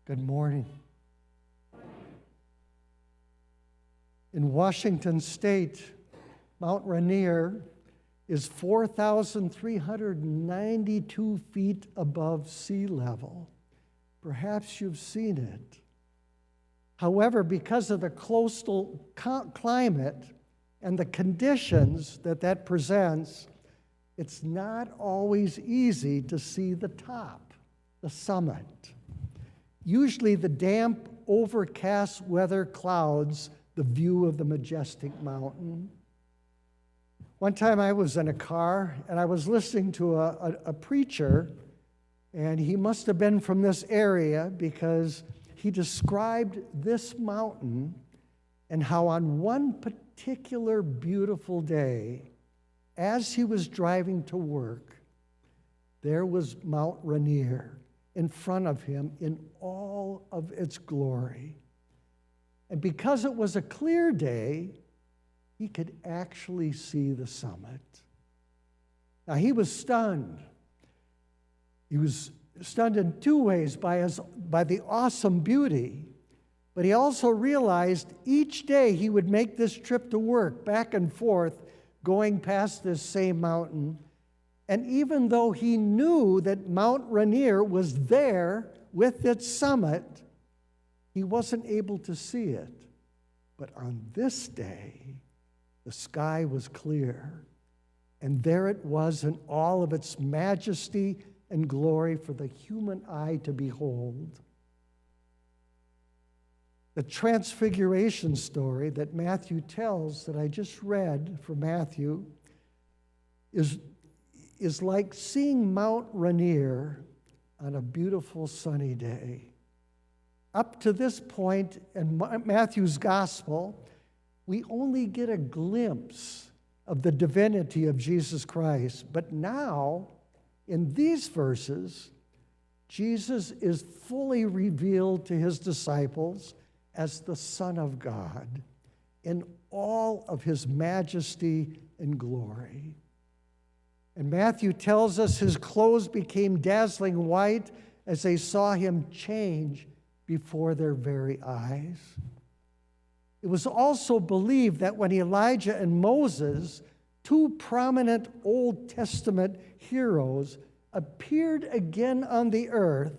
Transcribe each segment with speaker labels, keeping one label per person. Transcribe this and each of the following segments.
Speaker 1: Good morning. In Washington State, Mount Rainier is 4,392 feet above sea level. Perhaps you've seen it. However, because of the coastal climate and the conditions that presents, it's not always easy to see the top, the summit. Usually the damp, overcast weather clouds the view of the majestic mountain. One time I was in a car and I was listening to a preacher, and he must have been from this area because he described this mountain and how on one particular beautiful day, as he was driving to work, there was Mount Rainier in front of him in all of its glory. And because it was a clear day, he could actually see the summit. Now, he was stunned. He was stunned in two ways, by the awesome beauty, but he also realized each day he would make this trip to work, back and forth, going past this same mountain. And even though he knew that Mount Rainier was there with its summit, he wasn't able to see it. But on this day, the sky was clear, and there it was in all of its majesty and glory for the human eye to behold. The transfiguration story that Matthew tells, that I just read from Matthew, is like seeing Mount Rainier on a beautiful sunny day. Up to this point in Matthew's gospel, we only get a glimpse of the divinity of Jesus Christ. But now, in these verses, Jesus is fully revealed to his disciples as the Son of God in all of his majesty and glory. And Matthew tells us his clothes became dazzling white as they saw him change before their very eyes. It was also believed that when Elijah and Moses, two prominent Old Testament heroes, appeared again on the earth,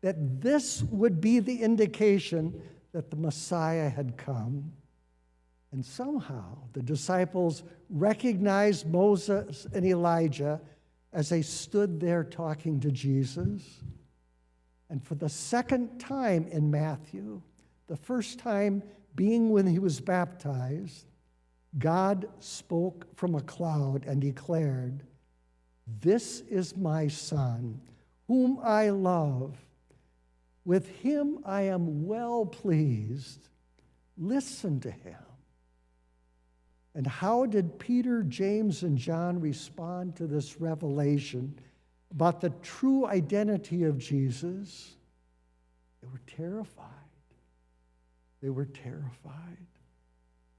Speaker 1: that this would be the indication that the Messiah had come. And somehow the disciples recognized Moses and Elijah as they stood there talking to Jesus. And for the second time in Matthew, the first time being when he was baptized, God spoke from a cloud and declared, "This is my Son, whom I love. With him I am well pleased. Listen to him." And how did Peter, James, and John respond to this revelation about the true identity of Jesus? They were terrified. They were terrified.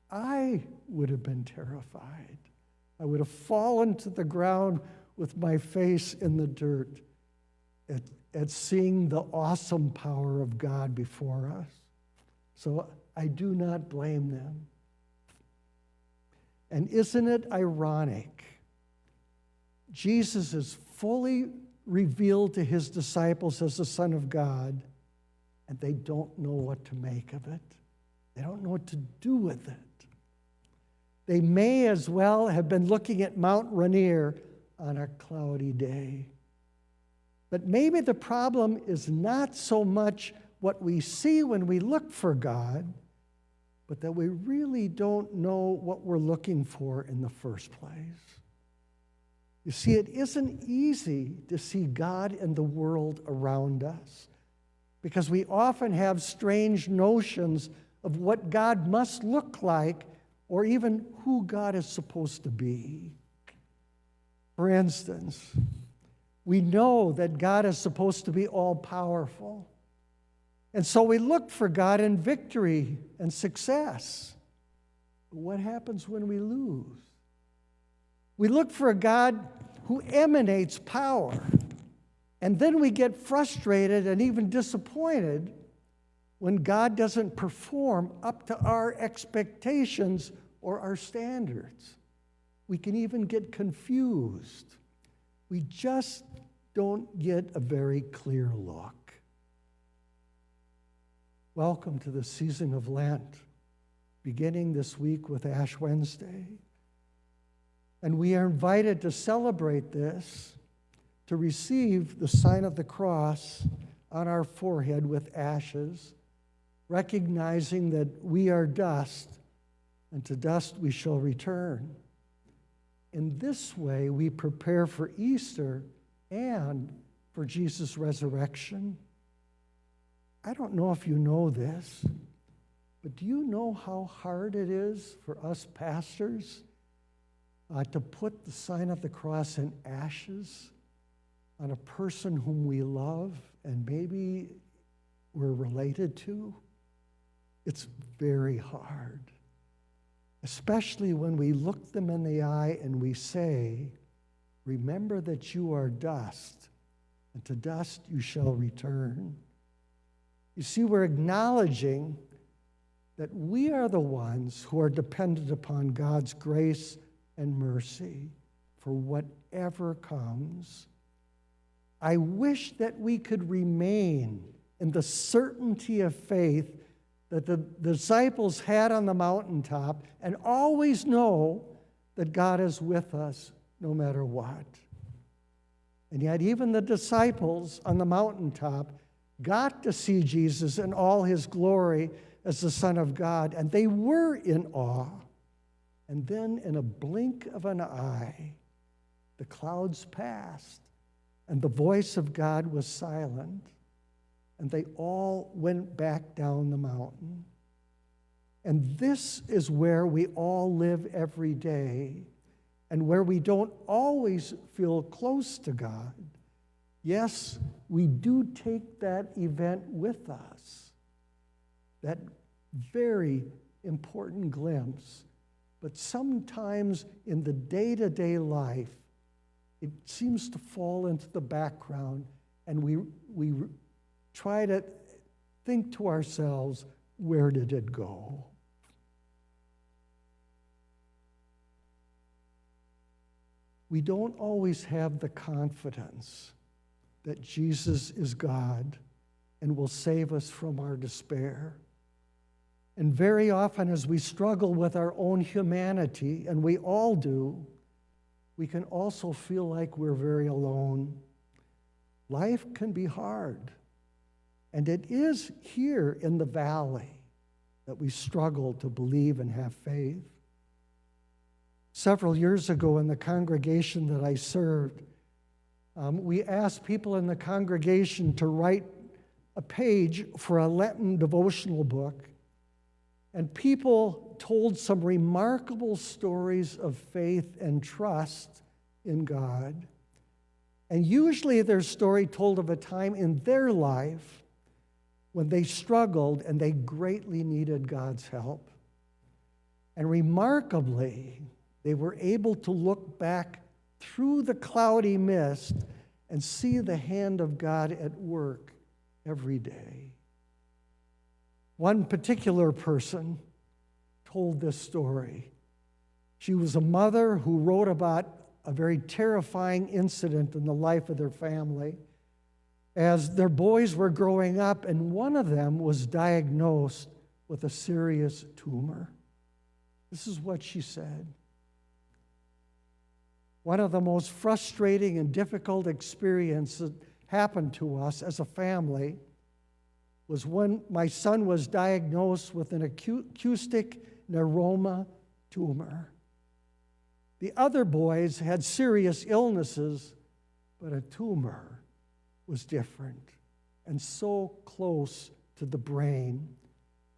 Speaker 1: I would have been terrified. I would have fallen to the ground with my face in the dirt at seeing the awesome power of God before us. So I do not blame them. And isn't it ironic? Jesus is fully revealed to his disciples as the Son of God, and they don't know what to make of it. They don't know what to do with it. They may as well have been looking at Mount Rainier on a cloudy day. But maybe the problem is not so much what we see when we look for God, but that we really don't know what we're looking for in the first place. You see, it isn't easy to see God in the world around us because we often have strange notions of what God must look like or even who God is supposed to be. For instance, we know that God is supposed to be all-powerful. And so we look for God in victory and success. But what happens when we lose? We look for a God who emanates power. And then we get frustrated and even disappointed when God doesn't perform up to our expectations or our standards. We can even get confused. We just don't get a very clear look. Welcome to the season of Lent, beginning this week with Ash Wednesday. And we are invited to celebrate this, to receive the sign of the cross on our forehead with ashes, recognizing that we are dust, and to dust we shall return. In this way, we prepare for Easter and for Jesus' resurrection. I don't know if you know this, but do you know how hard it is for us pastors to put the sign of the cross in ashes on a person whom we love and maybe we're related to? It's very hard, especially when we look them in the eye and we say, remember that you are dust, and to dust you shall return. You see, we're acknowledging that we are the ones who are dependent upon God's grace and mercy for whatever comes. I wish that we could remain in the certainty of faith that the disciples had on the mountaintop and always know that God is with us no matter what. And yet even the disciples on the mountaintop got to see Jesus in all his glory as the Son of God, and they were in awe. And then in a blink of an eye, the clouds passed, and the voice of God was silent, and they all went back down the mountain. And this is where we all live every day, and where we don't always feel close to God. Yes, we do take that event with us, that very important glimpse. But sometimes in the day-to-day life, it seems to fall into the background, and we try to think to ourselves, where did it go? We don't always have the confidence that Jesus is God and will save us from our despair. And very often as we struggle with our own humanity, and we all do, we can also feel like we're very alone. Life can be hard. And it is here in the valley that we struggle to believe and have faith. Several years ago in the congregation that I served, we asked people in the congregation to write a page for a Lenten devotional book. And people told some remarkable stories of faith and trust in God. And usually their story told of a time in their life when they struggled and they greatly needed God's help. And remarkably, they were able to look back through the cloudy mist and see the hand of God at work every day. One particular person told this story. She was a mother who wrote about a very terrifying incident in the life of their family as their boys were growing up, and one of them was diagnosed with a serious tumor. This is what she said. One of the most frustrating and difficult experiences that happened to us as a family was when my son was diagnosed with an acoustic neuroma tumor. The other boys had serious illnesses, but a tumor was different and so close to the brain.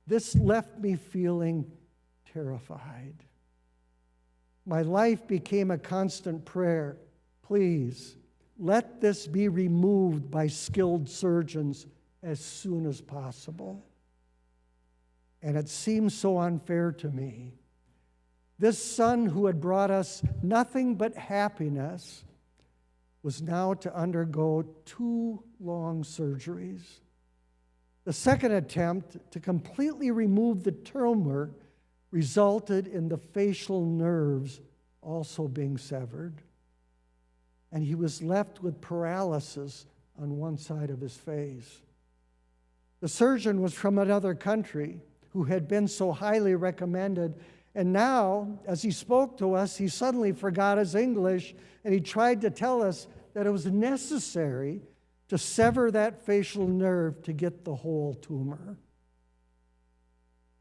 Speaker 1: This left me feeling terrified. My life became a constant prayer. Please, let this be removed by skilled surgeons as soon as possible. And it seemed so unfair to me. This son who had brought us nothing but happiness was now to undergo 2 long surgeries. The second attempt to completely remove the tumor resulted in the facial nerves also being severed, and he was left with paralysis on one side of his face. The surgeon was from another country who had been so highly recommended, and now, as he spoke to us, he suddenly forgot his English, and he tried to tell us that it was necessary to sever that facial nerve to get the whole tumor.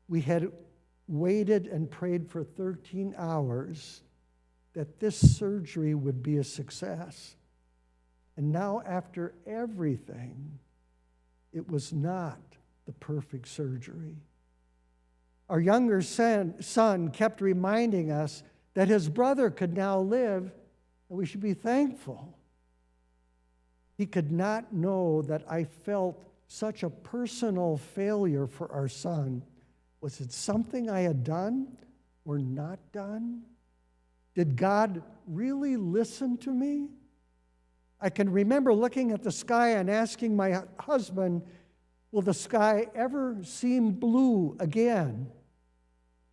Speaker 1: We had waited and prayed for 13 hours that this surgery would be a success. And now, after everything, it was not the perfect surgery. Our younger son kept reminding us that his brother could now live, and we should be thankful. He could not know that I felt such a personal failure for our son. Was it something I had done or not done? Did God really listen to me? I can remember looking at the sky and asking my husband, will the sky ever seem blue again?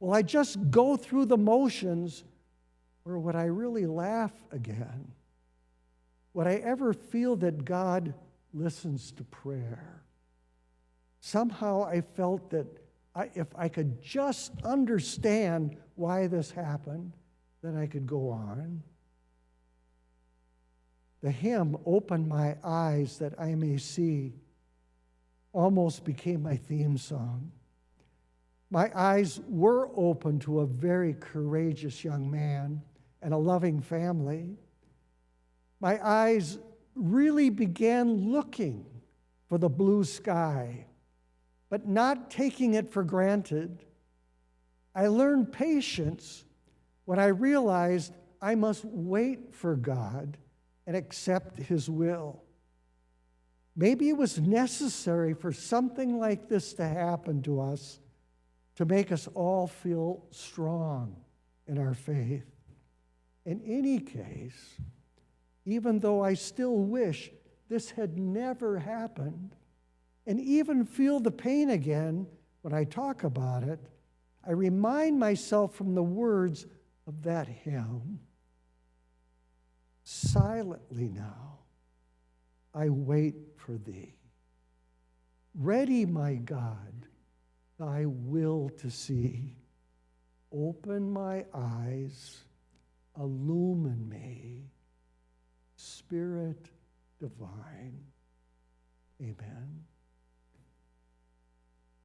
Speaker 1: Will I just go through the motions, or would I really laugh again? Would I ever feel that God listens to prayer? Somehow I felt that if I could just understand why this happened, then I could go on. The hymn, "Open My Eyes That I May See," almost became my theme song. My eyes were open to a very courageous young man and a loving family. My eyes really began looking for the blue sky, but not taking it for granted. I learned patience when I realized I must wait for God and accept His will. Maybe it was necessary for something like this to happen to us to make us all feel strong in our faith. In any case, even though I still wish this had never happened, and even feel the pain again when I talk about it, I remind myself from the words of that hymn, "Silently now I wait for Thee. Ready, my God, Thy will to see. Open my eyes, illumine me, Spirit divine." Amen.